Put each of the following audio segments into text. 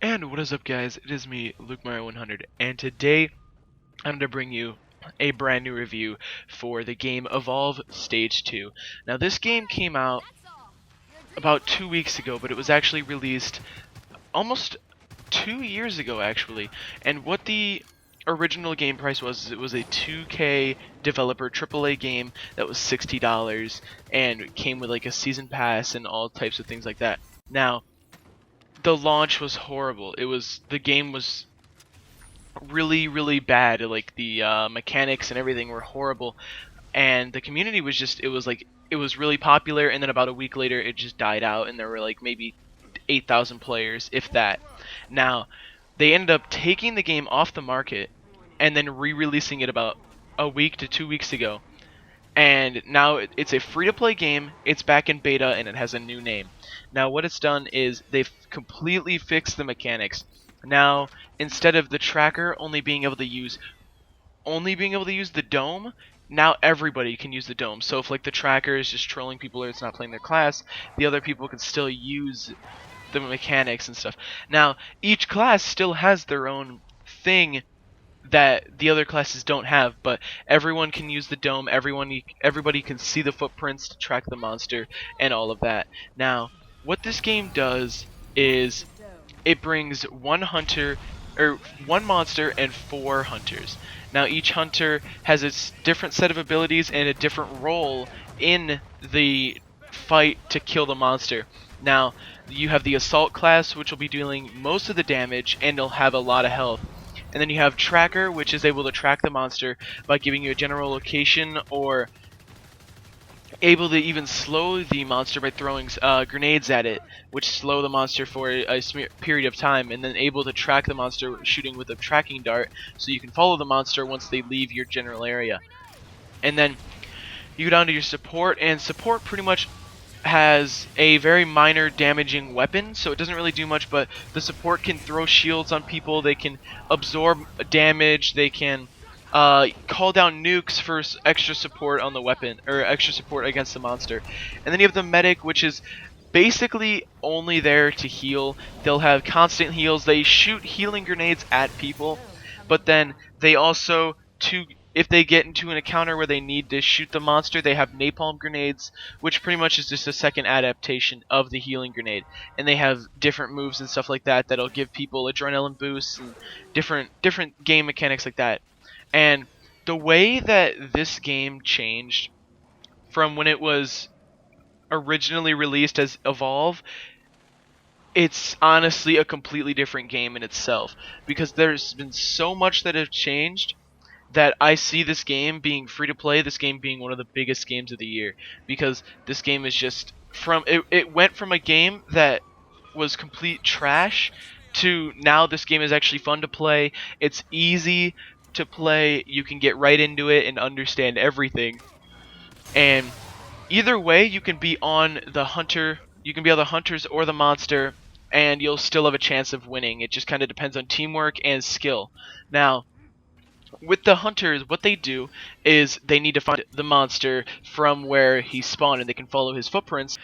And what is up, guys? It is me, Luke Mario 100, and today I'm going to bring you a brand new review for the game Evolve Stage 2. Now, this game came out about 2 weeks ago, but it was actually released almost 2 years ago, actually. And what the original game price was, it was a 2K developer AAA game that was $60 and came with like a season pass and all types of things like that. Now, the launch was horrible. The game was really bad. Like the mechanics and everything were horrible, and the community was just it was really popular, and then about a week later it just died out, and there were like maybe 8,000 players, if that. Now, they ended up taking the game off the market and then re-releasing it about a week to 2 weeks ago. And now it's a free-to-play game, it's back in beta, and it has a new name. Now what it's done is they've completely fixed the mechanics. Now, instead of the tracker only being able to use the dome, now everybody can use the dome. So if like the tracker is just trolling people or it's not playing their class, the other people can still use the mechanics and stuff. Now, each class still has their own thing that the other classes don't have, but everyone can use the dome, everybody can see the footprints to track the monster and all of that. Now, what this game does is it brings one monster and 4 hunters. Now, each hunter has its different set of abilities and a different role in the fight to kill the monster. Now, you have the assault class, which will be dealing most of the damage and it'll have a lot of health. And then you have Tracker, which is able to track the monster by giving you a general location, or able to even slow the monster by throwing grenades at it, which slow the monster for a period of time, and then able to track the monster shooting with a tracking dart, so you can follow the monster once they leave your general area. And then you go down to your support, and support pretty much has a very minor damaging weapon, so it doesn't really do much, but the support can throw shields on people, they can absorb damage, they can call down nukes for extra support on the weapon, or extra support against the monster. And then you have the medic, which is basically only there to heal. They'll have constant heals, they shoot healing grenades at people, but then they also, if they get into an encounter where they need to shoot the monster, they have napalm grenades, which pretty much is just a second adaptation of the healing grenade. And they have different moves and stuff like that that'll give people adrenaline boosts and different game mechanics like that. And the way that this game changed from when it was originally released as Evolve, it's honestly a completely different game in itself, because there's been so much that have changed that I see this game being free to play, this game being one of the biggest games of the year, because this game is just it went from a game that was complete trash to now this game is actually fun to play. It's easy to play, you can get right into it and understand everything. And either way, you can be on the hunters or the monster, and you'll still have a chance of winning. It just kind of depends on teamwork and skill. Now, with the hunters, what they do is they need to find the monster from where he spawned, and they can follow his footprints,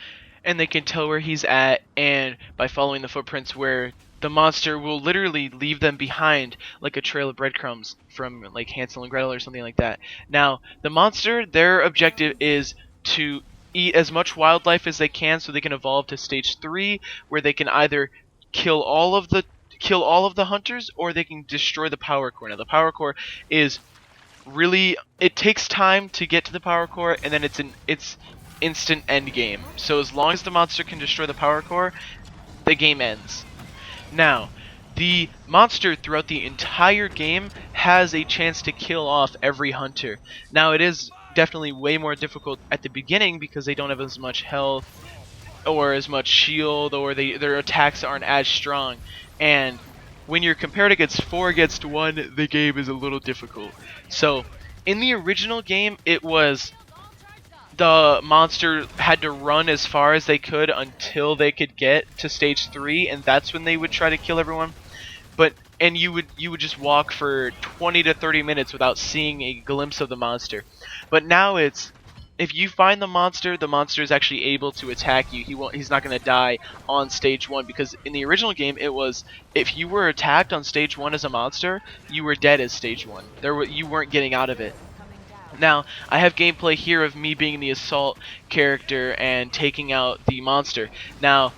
and they can tell where he's at, and by following the footprints where the monster will literally leave them behind, like a trail of breadcrumbs from like Hansel and Gretel or something like that. Now, the monster, their objective is to eat as much wildlife as they can so they can evolve to stage 3, where they can either kill all of the hunters, or they can destroy the power core. Now, the power core is really, it takes time to get to the power core, and then it's instant end game. So as long as the monster can destroy the power core, the game ends. Now, the monster throughout the entire game has a chance to kill off every hunter. Now, it is definitely way more difficult at the beginning because they don't have as much health or as much shield, or their attacks aren't as strong. And when you're compared against 4 against 1, the game is a little difficult. So, in the original game, it was the monster had to run as far as they could until they could get to stage 3, and that's when they would try to kill everyone. And you would just walk for 20 to 30 minutes without seeing a glimpse of the monster. But now it's if you find the monster is actually able to attack you. He's not going to die on stage 1, because in the original game it was, if you were attacked on stage 1 as a monster, you were dead as stage 1. You weren't getting out of it. Now, I have gameplay here of me being the assault character and taking out the monster. Now,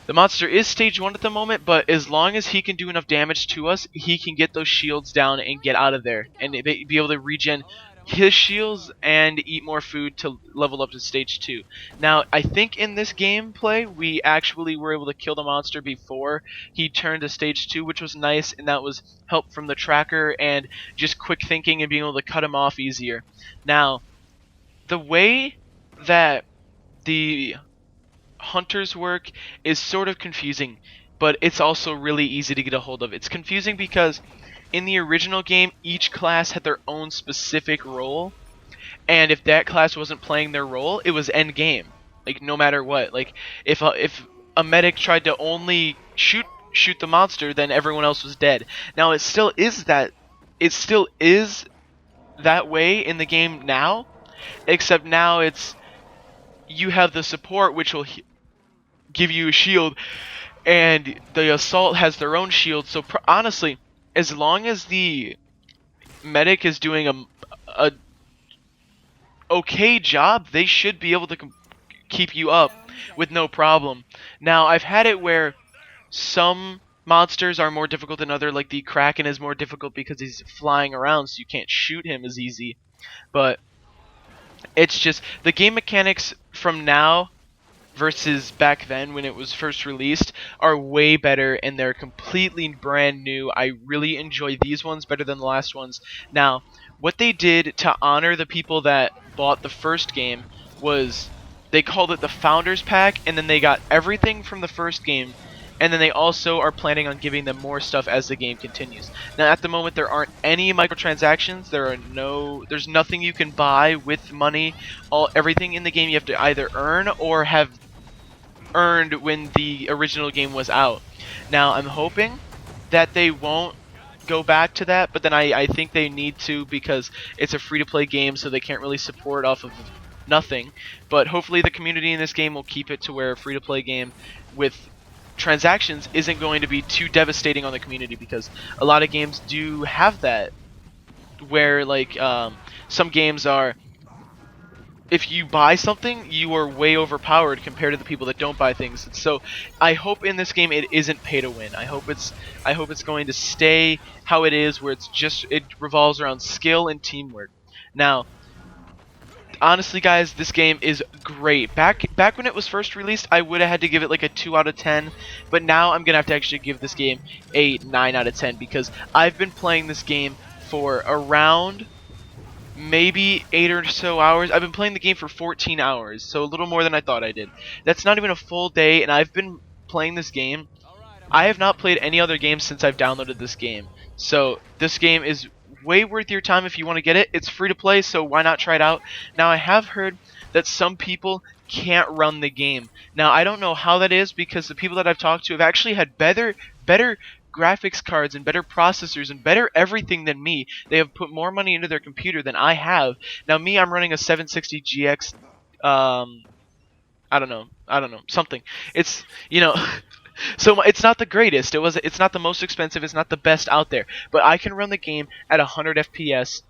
the monster is stage 1 at the moment, but as long as he can do enough damage to us, he can get those shields down and get out of there, and be able to regen his shields and eat more food to level up to stage 2. Now, I think in this gameplay, we actually were able to kill the monster before he turned to stage 2, which was nice, and that was help from the tracker and just quick thinking and being able to cut him off easier. Now, the way that the hunters work is sort of confusing, but it's also really easy to get a hold of. It's confusing because in the original game, each class had their own specific role, and if that class wasn't playing their role, it was end game. Like, no matter what. Like, if a medic tried to only shoot the monster, then everyone else was dead. Now, it still is that way in the game now, except now it's, you have the support, which will give you a shield, and the assault has their own shield. So honestly, as long as the medic is doing a okay job, they should be able to keep you up with no problem. Now, I've had it where some monsters are more difficult than other, like the Kraken is more difficult because he's flying around, so you can't shoot him as easy. But it's just the game mechanics from now versus back then when it was first released are way better, and they're completely brand new. I really enjoy these ones better than the last ones. Now, what they did to honor the people that bought the first game was they called it the Founders Pack, and then they got everything from the first game, and then they also are planning on giving them more stuff as the game continues. Now, at the moment, there aren't any microtransactions. There's nothing you can buy with money. Everything in the game you have to either earn or have earned when the original game was out. Now, I'm hoping that they won't go back to that, but then I think they need to, because it's a free-to-play game, so they can't really support off of nothing. But hopefully the community in this game will keep it to where a free-to-play game with transactions isn't going to be too devastating on the community, because a lot of games do have that, where like some games are, if you buy something, you are way overpowered compared to the people that don't buy things. So I hope in this game it isn't pay to win. I hope it's going to stay how it is, where it revolves around skill and teamwork. Now, honestly, guys, this game is great. Back when it was first released, I would have had to give it like a 2 out of 10, but now I'm gonna have to actually give this game a 9 out of 10, because I've been playing this game for around maybe 8 or so hours. I've been playing the game for 14 hours, so a little more than I thought I did. That's not even a full day, and I've been playing this game. I have not played any other game since I've downloaded this game. So this game is way worth your time if you want to get it. It's free to play, so why not try it out? Now, I have heard that some people can't run the game. Now, I don't know how that is, because the people that I've talked to have actually had better graphics cards and better processors and better everything than me. They have put more money into their computer than I have. Now, me, I'm running a 760 GX. I don't know, something. It's, you know, so it's not the greatest. It's not the most expensive. It's not the best out there. But I can run the game at 100 FPS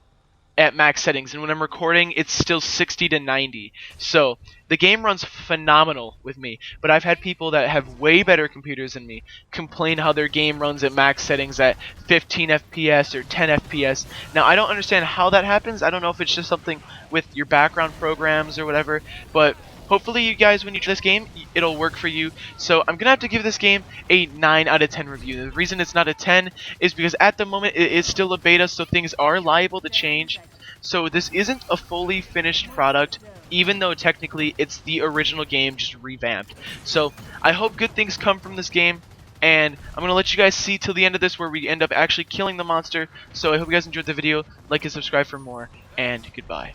at max settings, and when I'm recording, it's still 60 to 90. So the game runs phenomenal with me. But I've had people that have way better computers than me complain how their game runs at max settings at 15 FPS or 10 FPS. Now, I don't understand how that happens. I don't know if it's just something with your background programs or whatever, but hopefully you guys, when you try this game, it'll work for you. So I'm going to have to give this game a 9 out of 10 review. The reason it's not a 10 is because at the moment it is still a beta, so things are liable to change. So this isn't a fully finished product, even though technically it's the original game just revamped. So I hope good things come from this game, and I'm going to let you guys see till the end of this where we end up actually killing the monster. So I hope you guys enjoyed the video. Like and subscribe for more, and goodbye.